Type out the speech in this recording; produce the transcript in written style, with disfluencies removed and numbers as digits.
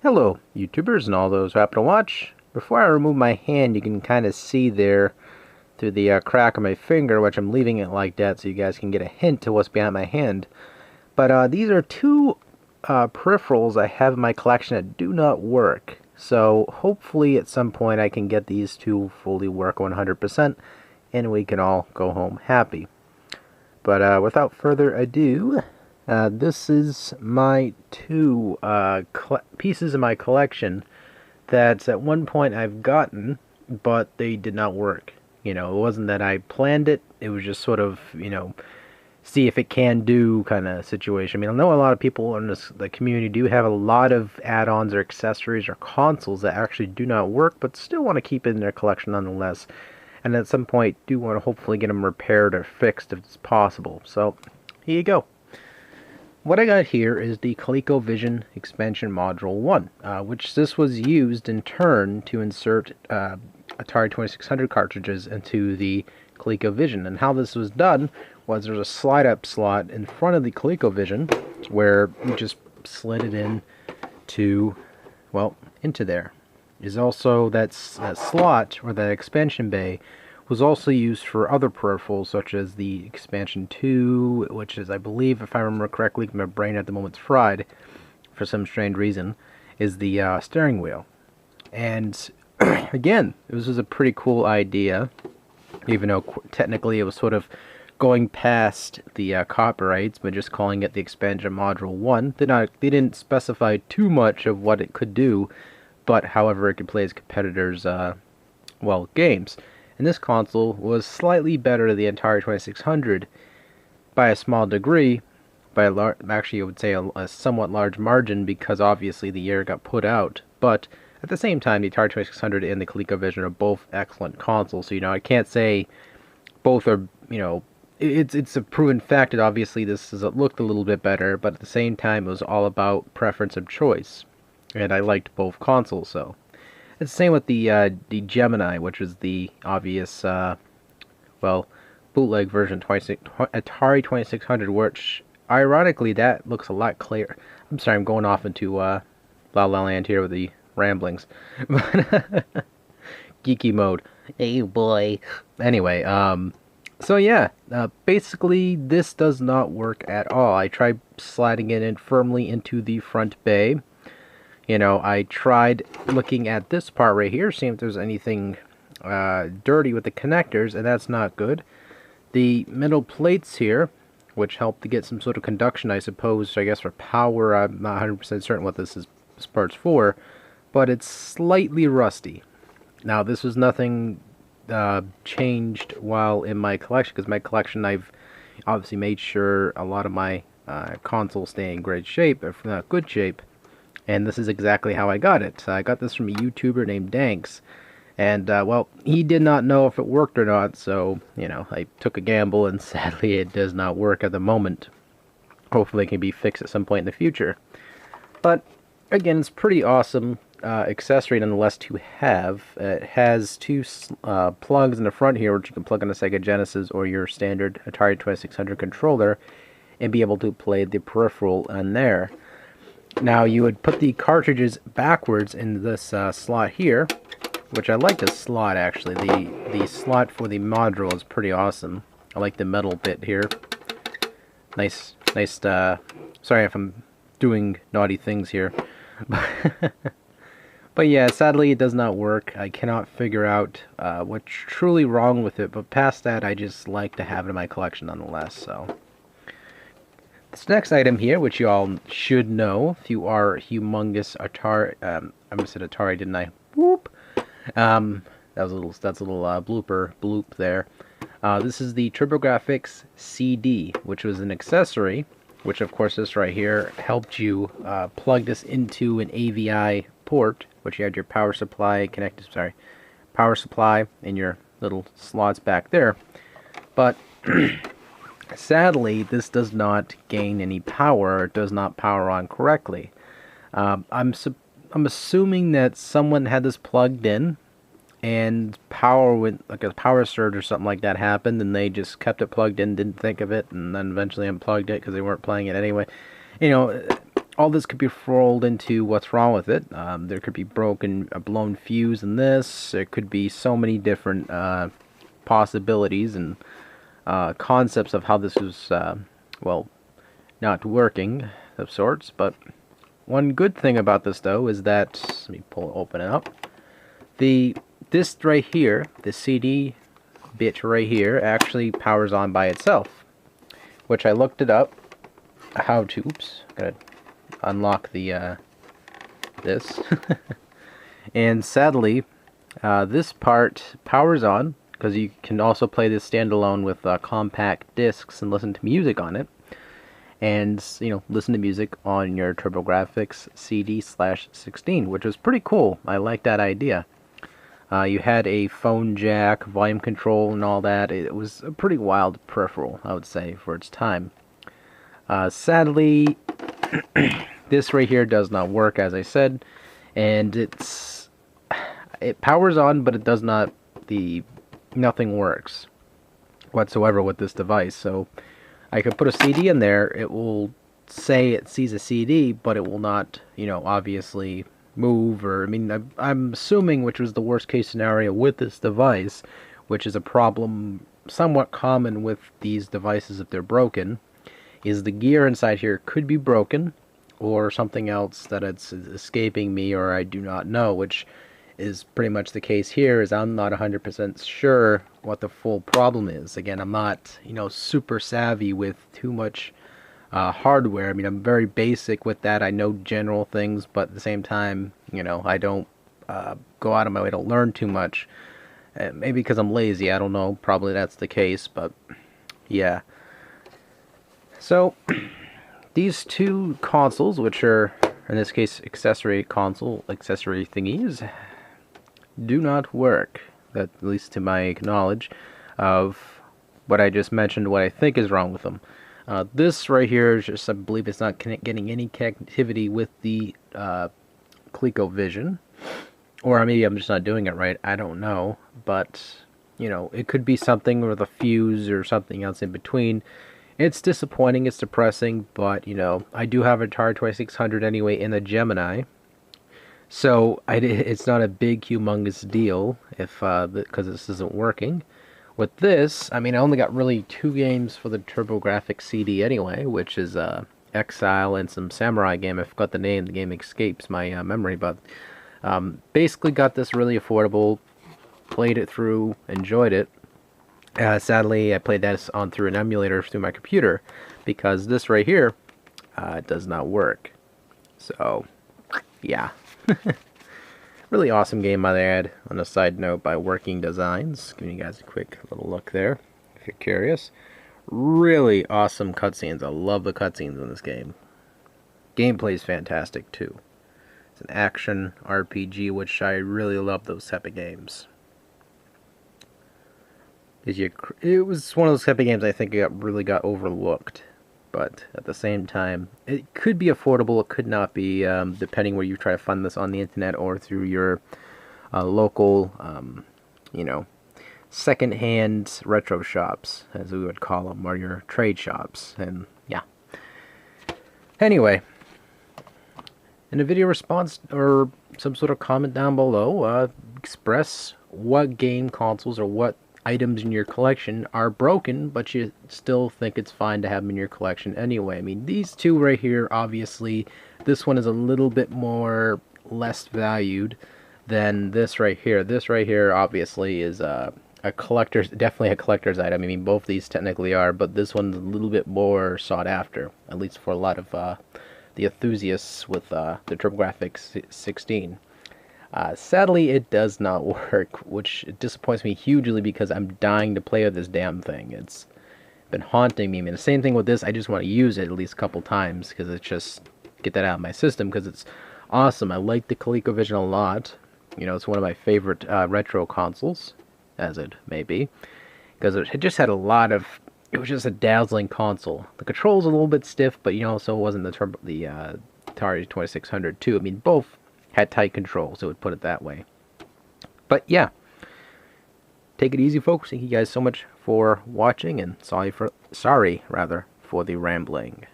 Hello, YouTubers and all those who happen to watch. Before I remove my hand, you can kind of see there through the crack of my finger, which I'm leaving it like that so you guys can get a hint to what's behind my hand. But these are two peripherals I have in my collection that do not work. So hopefully at some point I can get these to fully work 100% and we can all go home happy. But without further ado, this is my two pieces of my collection that at one point I've gotten, but they did not work. You know, it wasn't that I planned it, it was just sort of, see if it can do kind of situation. I mean, I know a lot of people in the community do have a lot of add-ons or accessories or consoles that actually do not work, but still want to keep it in their collection nonetheless. And at some point do want to hopefully get them repaired or fixed if it's possible. So, here you go. What I got here is the ColecoVision expansion module 1, which this was used in turn to insert Atari 2600 cartridges into the ColecoVision. And how this was done was there's a slide-up slot in front of the ColecoVision where you just slid it in to, well, into there. Is also that slot, or that expansion bay, was also used for other peripherals such as the expansion 2, which is, I believe, if I remember correctly, my brain at the moment's fried for some strange reason, is the steering wheel. And again, this was a pretty cool idea, even though technically it was sort of going past the copyrights, but just calling it the expansion module 1. They didn't specify too much of what it could do, but however it could play as competitors' well, games. And this console was slightly better than the Atari 2600 by a small degree, by actually I would say a somewhat large margin, because obviously the year got put out. But at the same time, the Atari 2600 and the ColecoVision are both excellent consoles, so I can't say both are, it's a proven fact that obviously this looked a little bit better, but at the same time it was all about preference of choice. And I liked both consoles, so. It's the same with the Gemini, which is the obvious, well, bootleg version Atari 2600, which, ironically, that looks a lot clearer. I'm sorry, I'm going off into La La Land here with the ramblings. Geeky mode. Hey, boy. Anyway, so yeah, basically, this does not work at all. I tried sliding it in firmly into the front bay. I tried looking at this part right here, seeing if there's anything dirty with the connectors, and that's not good. The middle plates here, which help to get some sort of conduction, I suppose, I guess for power. I'm not 100% certain what this part's for, but it's slightly rusty. Now, this was nothing changed while in my collection, because my collection, I've obviously made sure a lot of my consoles stay in great shape, if not good shape. And this is exactly how I got it. I got this from a YouTuber named Danks. And, well, he did not know if it worked or not, so, I took a gamble, and sadly it does not work at the moment. Hopefully it can be fixed at some point in the future. But, again, it's pretty awesome accessory nonetheless to have. It has two plugs in the front here, which you can plug on a Sega Genesis or your standard Atari 2600 controller, and be able to play the peripheral on there. Now, you would put the cartridges backwards in this slot here, which I like this slot, actually. The slot for the module is pretty awesome. I like the metal bit here. Nice, sorry if I'm doing naughty things here. But yeah, sadly it does not work. I cannot figure out what's truly wrong with it, but past that, I just like to have it in my collection nonetheless, so. This next item here, which you all should know if you are humongous Atari, I almost said Atari, didn't I? Whoop! That's a little bloop there. This is the TurboGrafx-CD, which was an accessory, which of course this right here helped you plug this into an AVI port, which you had your power supply connected, power supply and your little slots back there. But sadly, this does not gain any power. It does not power on correctly. I'm assuming that someone had this plugged in, and power went, like a power surge or something like that happened, and they just kept it plugged in, didn't think of it, and then eventually unplugged it because they weren't playing it anyway. all this could be rolled into what's wrong with it. There could be a blown fuse in this. There could be so many different possibilities and concepts of how this is, well, not working of sorts. But one good thing about this, though, is that, let me open it up. This right here, the CD bit right here, actually powers on by itself, which I looked it up. How to, oops, gotta unlock the this, and sadly, this part powers on because you can also play this standalone with compact discs and listen to music on it, and listen to music on your TurboGrafx-CD/16, which was pretty cool. I like that idea. You had a phone jack, volume control, and all that. It was a pretty wild peripheral, I would say, for its time. Sadly, this right here does not work, as I said, and it powers on, but it does not. Nothing works whatsoever with this device. So I could put a CD in there. It will say it sees a CD, but it will not, obviously move, or I'm assuming, which was the worst case scenario with this device, which is a problem somewhat common with these devices if they're broken, is the gear inside here could be broken, or something else that it's escaping me, or I do not know, which is pretty much the case here. Is I'm not 100% sure what the full problem is. Again, I'm not super savvy with too much hardware. I'm very basic with that. I know general things, but at the same time, I don't go out of my way to learn too much. Maybe because I'm lazy, I don't know. Probably that's the case, but yeah. So these two consoles, which are in this case accessory thingies, do not work. That, at least to my knowledge of what I just mentioned, what I think is wrong with them. This right here is just, I believe it's not getting any connectivity with the ColecoVision, or maybe I'm just not doing it right. I don't know, but it could be something with a fuse or something else in between. It's disappointing. It's depressing, but I do have a Atari 2600 anyway in the Gemini, so it's not a big, humongous deal if because this isn't working. With this, I only got really 2 games for the TurboGrafx-CD anyway, which is Exile and some samurai game. I forgot the name. The game escapes my memory, but basically got this really affordable, played it through, enjoyed it. Sadly, I played that through an emulator through my computer, because this right here does not work. So, yeah. Really awesome game, might I add, on a side note, by Working Designs. Giving you guys a quick little look there, if you're curious. Really awesome cutscenes. I love the cutscenes in this game. Gameplay is fantastic, too. It's an action RPG, which I really love those type of games. It was one of those type of games I think really got overlooked. But at the same time, it could be affordable, it could not be, depending where you try to find this on the internet or through your local, second-hand retro shops, as we would call them, or your trade shops, and yeah. Anyway, in a video response or some sort of comment down below, express what game consoles or what items in your collection are broken, but you still think it's fine to have them in your collection anyway. These two right here, obviously, this one is a little bit less valued than this right here. This right here, obviously, is definitely a collector's item. Both these technically are, but this one's a little bit more sought after, at least for a lot of the enthusiasts with the TurboGrafx-16. Sadly, it does not work, which disappoints me hugely because I'm dying to play with this damn thing. It's been haunting me. The same thing with this. I just want to use it at least a couple times because it's just get that out of my system because it's awesome. I like the ColecoVision a lot. It's one of my favorite retro consoles, as it may be, because it just had it was just a dazzling console. The controls a little bit stiff, but so wasn't the Atari 2600 too. Both had tight controls, I would put it that way. But yeah, take it easy, folks. Thank you guys so much for watching, and sorry for the rambling.